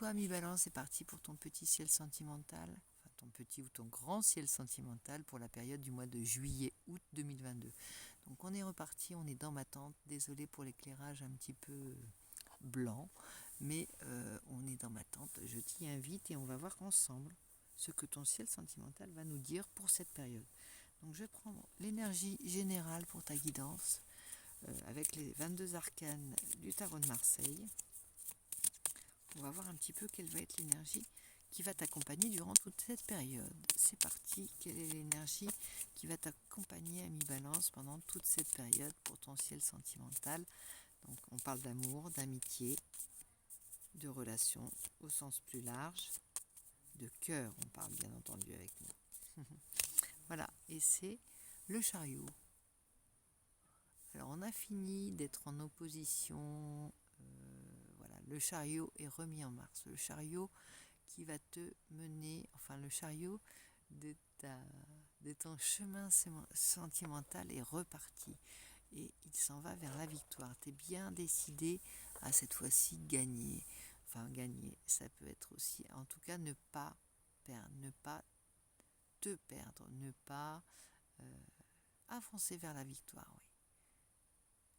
toi, mi-balance, c'est parti pour ton petit ciel sentimental, enfin ton petit ou ton grand ciel sentimental pour la période du mois de juillet-août 2022. Donc on est reparti, on est dans ma tente. Désolée pour l'éclairage un petit peu blanc, mais on est dans ma tente. Je t'y invite et on va voir ensemble ce que ton ciel sentimental va nous dire pour cette période. Donc je vais prendre l'énergie générale pour ta guidance avec les 22 arcanes du tarot de Marseille. On va voir un petit peu quelle va être l'énergie qui va t'accompagner durant toute cette période. C'est parti, quelle est l'énergie qui va t'accompagner à mi-balance pendant toute cette période pour ton ciel sentimental. Donc on parle d'amour, d'amitié, de relations au sens plus large, de cœur, on parle bien entendu avec nous. Voilà, et c'est le chariot. Alors on a fini d'être en opposition, voilà, le chariot est remis en marche. Le chariot qui va te mener, enfin le chariot de ton chemin sentimental est reparti. Et il s'en va vers la victoire. Tu es bien décidé à cette fois-ci gagner. Enfin gagner, ça peut être aussi, en tout cas ne pas perdre, ne pas te perdre, ne pas avancer vers la victoire, oui.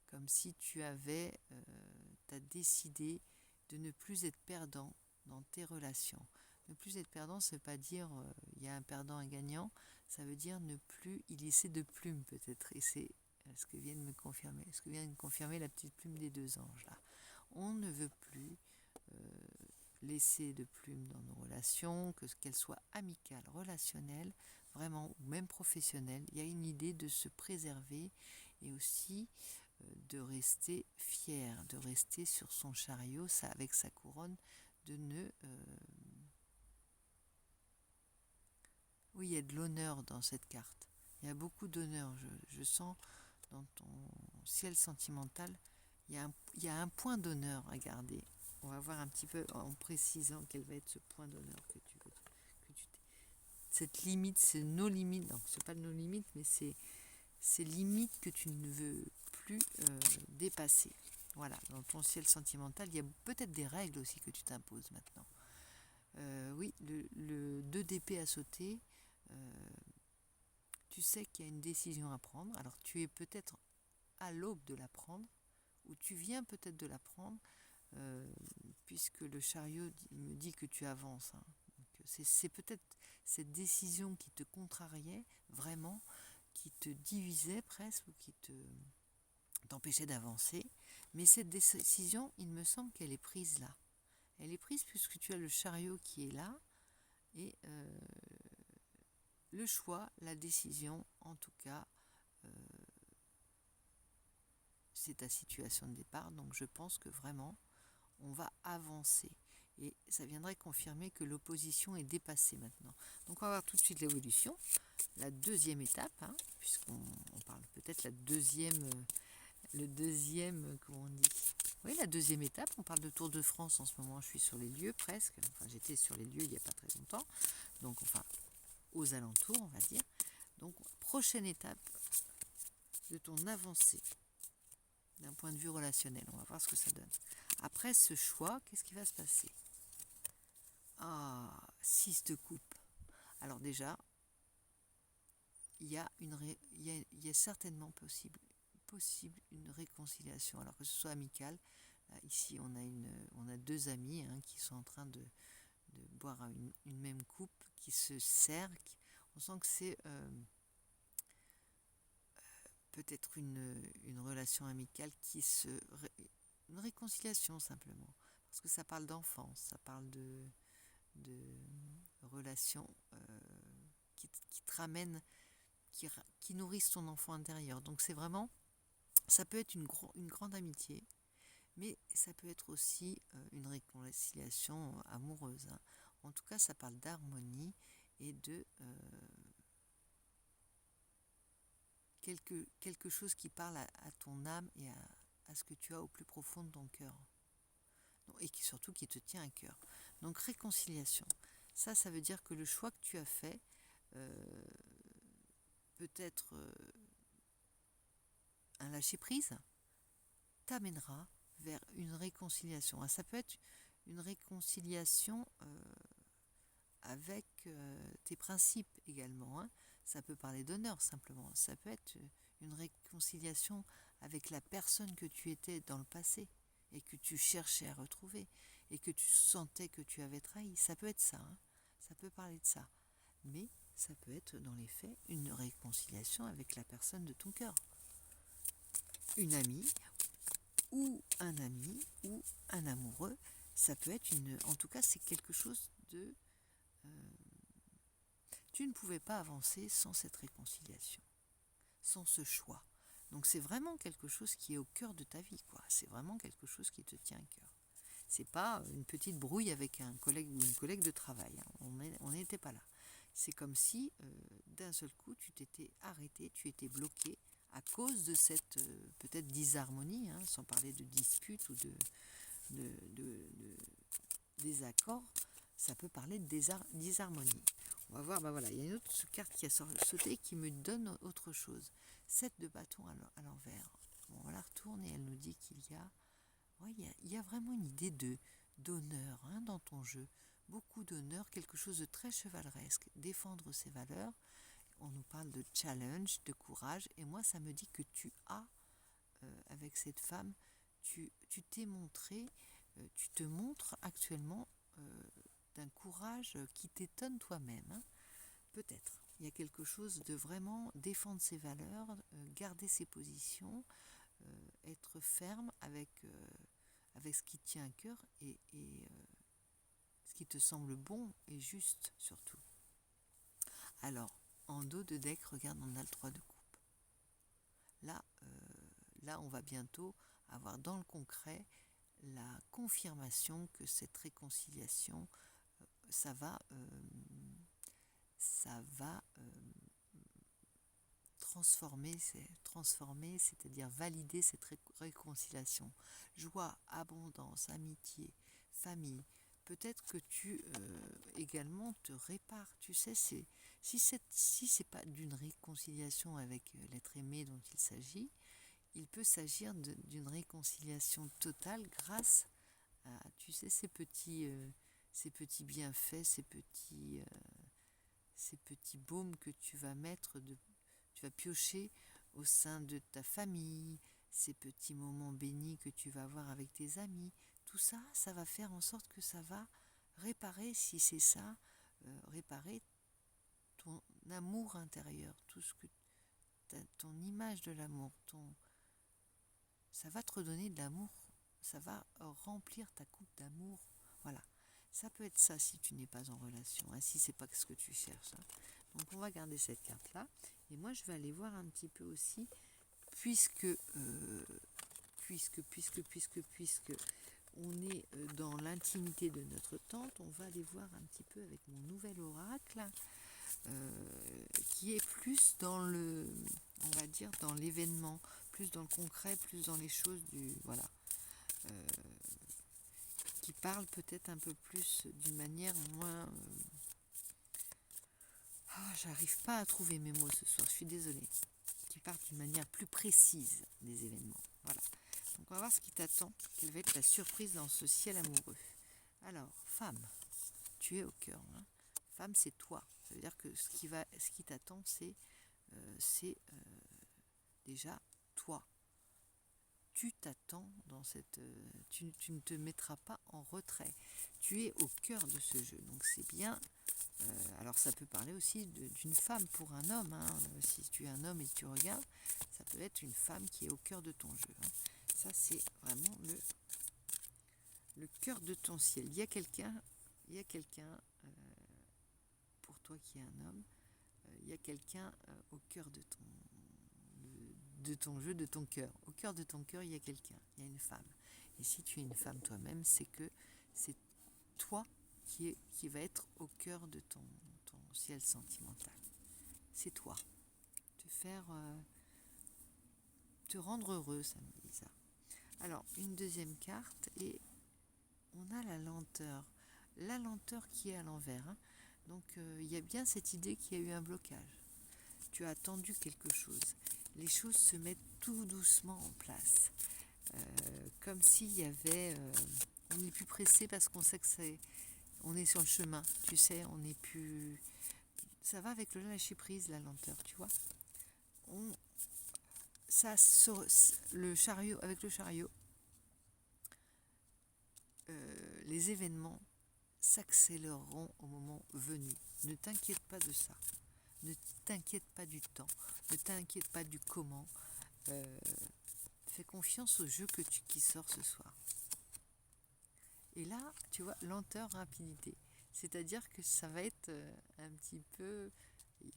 Comme si tu avais, t'as décidé de ne plus être perdant dans tes relations. Ne plus être perdant, ça ne veut pas dire il y a un perdant et un gagnant, ça veut dire ne plus y laisser de plumes peut-être. Et c'est ce que vient de me confirmer, ce que vient de confirmer la petite plume des deux anges là. On ne veut plus laisser de plumes dans nos relations, qu'elles soient amicales, relationnelles, vraiment, ou même professionnelles. Il y a une idée de se préserver et aussi de rester fier, de rester sur son chariot, ça, avec sa couronne, de ne... Oui, il y a de l'honneur dans cette carte. Il y a beaucoup d'honneur. Je sens dans ton ciel sentimental, il y a un point d'honneur à garder. On va voir un petit peu en précisant quel va être ce point d'honneur que tu veux. Cette limite, c'est nos limites. Non, c'est pas nos limites, mais c'est ces limites que tu ne veux plus dépasser. Voilà, dans ton ciel sentimental, il y a peut-être des règles aussi que tu t'imposes maintenant. Oui, le 2 d'épée à sauter, tu sais qu'il y a une décision à prendre. Alors tu es peut-être à l'aube de la prendre, ou tu viens peut-être de la prendre, puisque le chariot me dit que tu avances. Hein. C'est peut-être cette décision qui te contrariait vraiment, qui te divisait presque, ou qui t'empêchait d'avancer. Mais cette décision, il me semble qu'elle est prise là. Elle est prise puisque tu as le chariot qui est là, et le choix, la décision, en tout cas, c'est ta situation de départ. Donc je pense que vraiment, on va avancer. Et ça viendrait confirmer que l'opposition est dépassée maintenant. Donc on va voir tout de suite l'évolution. La deuxième étape, hein, puisqu'on parle peut-être le deuxième, comment on dit? Oui, la deuxième étape, on parle de Tour de France en ce moment, je suis sur les lieux presque. Enfin, j'étais sur les lieux il n'y a pas très longtemps. Donc, enfin, aux alentours, on va dire. Donc, prochaine étape de ton avancée d'un point de vue relationnel. On va voir ce que ça donne. Après ce choix, qu'est-ce qui va se passer? Ah, 6 de coupe. Alors déjà, il y a certainement possible une réconciliation, alors que ce soit amicale. Là, ici, on a deux amis hein, qui sont en train de boire une même coupe, qui se serrent. On sent que c'est peut-être une relation amicale une réconciliation simplement, parce que ça parle d'enfance, ça parle de relations qui te ramènent, qui nourrissent ton enfant intérieur. Donc c'est vraiment, ça peut être une grande amitié, mais ça peut être aussi une réconciliation amoureuse. Hein. En tout cas, ça parle d'harmonie et de quelque chose qui parle à ton âme et à ce que tu as au plus profond de ton cœur. Et surtout qui te tient à cœur. Donc réconciliation. Ça veut dire que le choix que tu as fait peut-être un lâcher-prise t'amènera vers une réconciliation. Ça peut être une réconciliation avec tes principes également, hein. Ça peut parler d'honneur simplement, ça peut être une réconciliation avec la personne que tu étais dans le passé et que tu cherchais à retrouver et que tu sentais que tu avais trahi. Ça peut être ça, hein. Ça peut parler de ça. Mais ça peut être dans les faits une réconciliation avec la personne de ton cœur. Une amie ou un ami ou un amoureux, ça peut être en tout cas c'est quelque chose de... tu ne pouvais pas avancer sans cette réconciliation, sans ce choix. Donc c'est vraiment quelque chose qui est au cœur de ta vie, quoi. C'est vraiment quelque chose qui te tient à cœur. C'est pas une petite brouille avec un collègue ou une collègue de travail, hein. On n'était pas là. C'est comme si d'un seul coup tu t'étais arrêté, tu étais bloqué à cause de cette peut-être disharmonie, hein, sans parler de dispute ou de désaccord. Ça peut parler de disharmonie. On va voir, bah voilà, il y a une autre carte qui a sauté qui me donne autre chose. 7 de bâton à l'envers. Bon, on la retourne et elle nous dit qu'il y a, ouais, il y a vraiment une idée d'honneur, hein, dans ton jeu. Beaucoup d'honneur, quelque chose de très chevaleresque. Défendre ses valeurs. On nous parle de challenge, de courage. Et moi, ça me dit que tu as, avec cette femme, tu t'es montré, tu te montres actuellement d'un courage qui t'étonne toi-même, hein. Peut-être. Il y a quelque chose de vraiment défendre ses valeurs, garder ses positions, être ferme avec ce qui te tient à cœur et ce qui te semble bon et juste surtout. Alors, en dos de deck, regarde, on a le 3 de coupe. Là, on va bientôt avoir dans le concret la confirmation que cette réconciliation, ça va transformer, c'est-à-dire valider cette réconciliation. Joie, abondance, amitié, famille. Peut-être que tu également te répares. Tu sais, si c'est pas d'une réconciliation avec l'être aimé dont il s'agit, il peut s'agir d'une réconciliation totale grâce à, tu sais, ces petits bienfaits, ces petits baumes que tu vas tu vas piocher au sein de ta famille, ces petits moments bénis que tu vas avoir avec tes amis. Tout ça, ça va faire en sorte que ça va réparer, si c'est ça, réparer ton amour intérieur, tout ce que ton image de l'amour, ça va te redonner de l'amour, ça va remplir ta coupe d'amour. Voilà. Ça peut être ça si tu n'es pas en relation, hein, si c'est pas ce que tu cherches, hein. Donc on va garder cette carte-là. Et moi je vais aller voir un petit peu aussi, puisque on est dans l'intimité de notre tente, on va aller voir un petit peu avec mon nouvel oracle, qui est plus dans on va dire dans l'événement, plus dans le concret, plus dans les choses voilà. Qui parle peut-être un peu plus d'une manière moins... j'arrive pas à trouver mes mots ce soir, je suis désolée. Qui parle d'une manière plus précise des événements. Voilà. Donc on va voir ce qui t'attend, quelle va être la surprise dans ce ciel amoureux. Alors, femme, tu es au cœur, hein. Femme, c'est toi. Ça veut dire que ce qui t'attend, c'est déjà toi. Tu t'attends dans cette... tu ne te mettras pas en retrait. Tu es au cœur de ce jeu. Donc c'est bien... alors ça peut parler aussi d'une femme pour un homme, hein. Si tu es un homme et que tu regardes, ça peut être une femme qui est au cœur de ton jeu, hein. Ça c'est vraiment le cœur de ton ciel. Il y a quelqu'un pour toi qui est un homme, il y a quelqu'un au cœur de ton jeu, de ton cœur. Au cœur de ton cœur, il y a quelqu'un, il y a une femme. Et si tu es une femme toi-même, c'est que c'est toi qui va être au cœur de ton ciel sentimental. C'est toi. Te rendre heureux, ça me dit ça. Alors, une deuxième carte, et on a la lenteur. La lenteur qui est à l'envers, hein. Donc, il y a bien cette idée qu'il y a eu un blocage. Tu as attendu quelque chose. Les choses se mettent tout doucement en place. Comme s'il y avait... On n'est plus pressé parce qu'on sait que on est sur le chemin. Tu sais, on n'est plus. Ça va avec le lâcher prise, la lenteur, tu vois. On, ça, le chariot, avec le chariot, les événements s'accéléreront au moment venu. Ne t'inquiète pas de ça. Ne t'inquiète pas du temps. Ne t'inquiète pas du comment. Fais confiance au jeu qui sort ce soir. Et là, tu vois, lenteur, rapidité. C'est-à-dire que ça va être un petit peu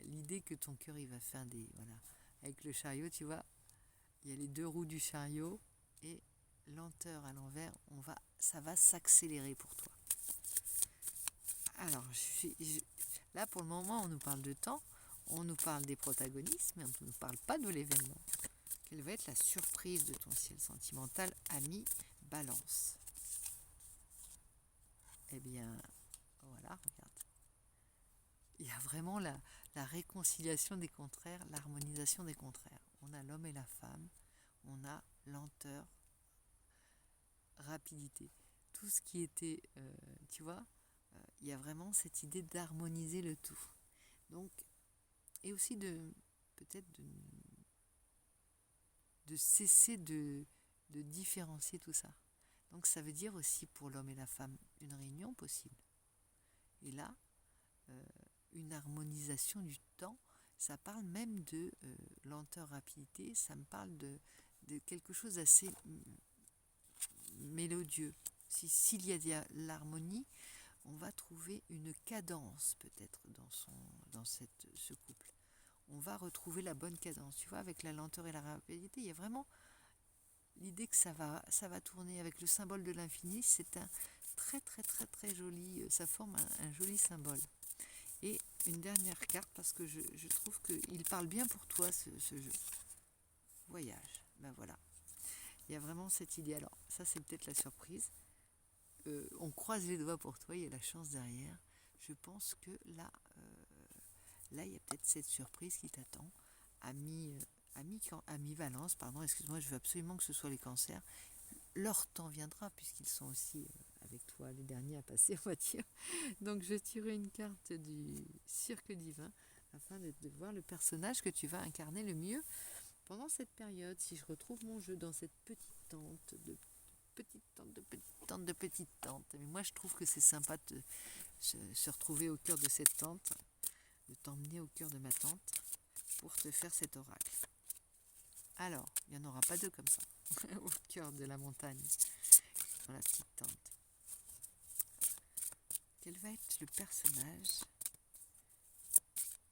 l'idée que ton cœur il va faire des... Voilà. Avec le chariot, tu vois, il y a les deux roues du chariot et lenteur à l'envers, ça va s'accélérer pour toi. Alors, là pour le moment, on nous parle de temps, on nous parle des protagonistes, mais on ne nous parle pas de l'événement. Quelle va être la surprise de ton ciel sentimental, ami Balance? Eh bien, voilà, regarde. Il y a vraiment la réconciliation des contraires, l'harmonisation des contraires. On a l'homme et la femme, on a lenteur, rapidité. Tout ce qui était, tu vois, il y a vraiment cette idée d'harmoniser le tout. Donc, et aussi peut-être de cesser de différencier tout ça. Donc ça veut dire aussi pour l'homme et la femme une réunion possible. Et là, une harmonisation du temps, ça parle même de lenteur, rapidité, ça me parle de quelque chose d'assez mélodieux. S'il y a de l'harmonie, on va trouver une cadence peut-être dans ce couple. On va retrouver la bonne cadence. Tu vois, avec la lenteur et la rapidité, il y a vraiment l'idée que ça va tourner avec le symbole de l'infini. C'est un très très très très joli, ça forme un joli symbole. Et une dernière carte parce que je trouve qu'il parle bien pour toi ce jeu. Voyage, ben voilà. Il y a vraiment cette idée. Alors ça c'est peut-être la surprise. On croise les doigts pour toi, il y a la chance derrière. Je pense que là il y a peut-être cette surprise qui t'attend. Ami Valence, pardon, excuse-moi, je veux absolument que ce soit les cancers. Leur temps viendra puisqu'ils sont aussi avec toi les derniers à passer, on va dire. Donc je tirerai une carte du cirque divin afin de voir le personnage que tu vas incarner le mieux pendant cette période. Si je retrouve mon jeu dans cette petite tente de petite tente. Mais moi je trouve que c'est sympa de se retrouver au cœur de cette tente, de t'emmener au cœur de ma tente pour te faire cet oracle. Alors, il n'y en aura pas deux comme ça, au cœur de la montagne, dans la petite tente. Quel va être le personnage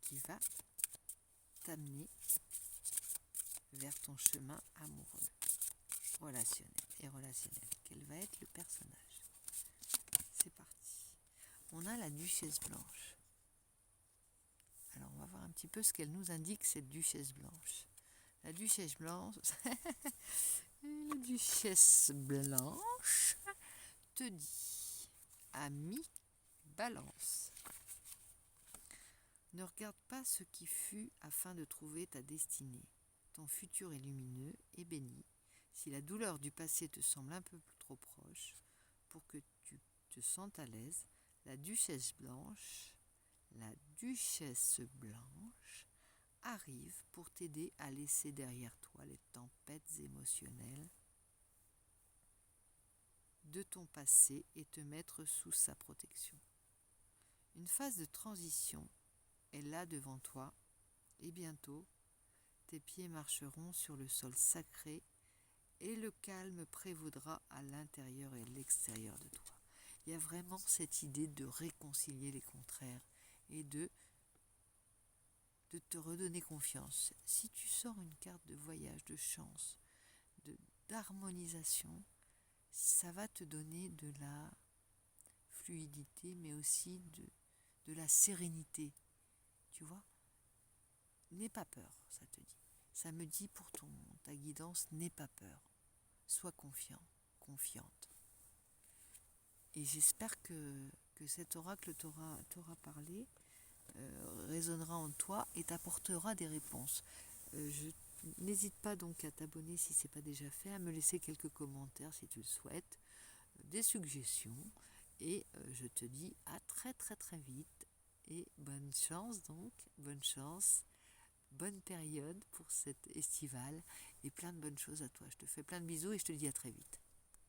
qui va t'amener vers ton chemin amoureux, relationnel. Quel va être le personnage? C'est parti. On a la duchesse blanche. Alors, on va voir un petit peu ce qu'elle nous indique, cette duchesse blanche. La duchesse blanche, la duchesse blanche te dit, ami Balance, ne regarde pas ce qui fut afin de trouver ta destinée. Ton futur est lumineux et béni. Si la douleur du passé te semble un peu trop proche, pour que tu te sentes à l'aise, la duchesse blanche arrive pour t'aider à laisser derrière toi les tempêtes émotionnelles de ton passé et te mettre sous sa protection. Une phase de transition est là devant toi et bientôt tes pieds marcheront sur le sol sacré et le calme prévaudra à l'intérieur et l'extérieur de toi. Il y a vraiment cette idée de réconcilier les contraires et de te redonner confiance. Si tu sors une carte de voyage, de chance, d'harmonisation, ça va te donner de la fluidité, mais aussi de la sérénité. Tu vois, n'aie pas peur, ça te dit. Ça me dit pour ta guidance, n'aie pas peur. Sois confiant, confiante. Et j'espère que cet oracle t'aura parlé, résonnera en toi et t'apportera des réponses. N'hésite pas donc à t'abonner si ce n'est pas déjà fait, à me laisser quelques commentaires si tu le souhaites. des suggestions et je te dis à très très très vite et bonne chance donc, bonne chance, bonne période pour cette estivale et plein de bonnes choses à toi. Je te fais plein de bisous et je te dis à très vite.